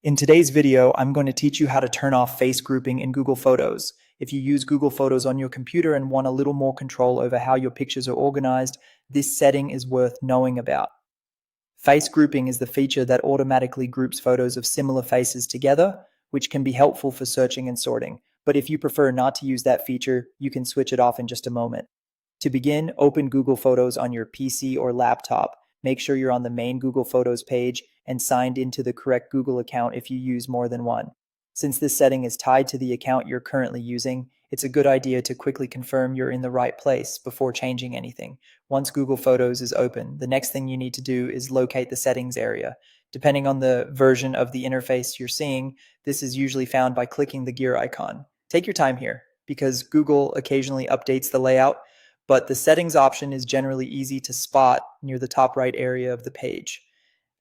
In today's video, I'm going to teach you how to turn off face grouping in Google Photos. If you use Google Photos on your computer and want a little more control over how your pictures are organized, this setting is worth knowing about. Face grouping is the feature that automatically groups photos of similar faces together, which can be helpful for searching and sorting. But if you prefer not to use that feature, you can switch it off in just a moment. To begin, open Google Photos on your PC or laptop. Make sure you're on the main Google Photos page and signed into the correct Google account if you use more than one. Since this setting is tied to the account you're currently using, it's a good idea to quickly confirm you're in the right place before changing anything. Once Google Photos is open, the next thing you need to do is locate the settings area. Depending on the version of the interface you're seeing, this is usually found by clicking the gear icon. Take your time here, because Google occasionally updates the layout, but the settings option is generally easy to spot near the top right area of the page.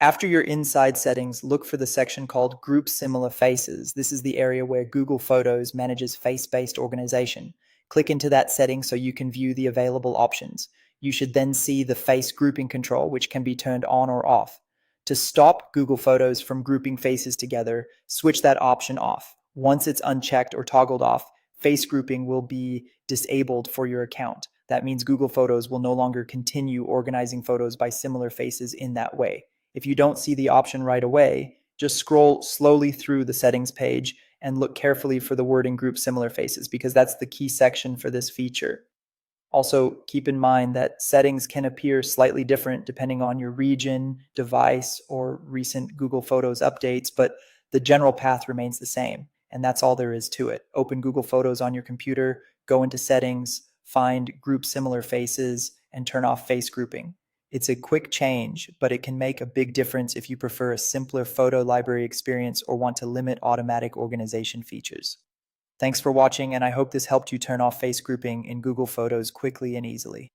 After you're inside settings, look for the section called Group Similar Faces. This is the area where Google Photos manages face-based organization. Click into that setting so you can view the available options. You should then see the face grouping control, which can be turned on or off. To stop Google Photos from grouping faces together, switch that option off. Once it's unchecked or toggled off, face grouping will be disabled for your account. That means Google Photos will no longer continue organizing photos by similar faces in that way. If you don't see the option right away, just scroll slowly through the settings page and look carefully for the wording group similar faces, because that's the key section for this feature. Also, keep in mind that settings can appear slightly different depending on your region, device, or recent Google Photos updates, but the general path remains the same. And that's all there is to it. Open Google Photos on your computer, go into settings, find group similar faces, and turn off face grouping. It's a quick change, but it can make a big difference if you prefer a simpler photo library experience or want to limit automatic organization features. Thanks for watching, and I hope this helped you turn off face grouping in Google Photos quickly and easily.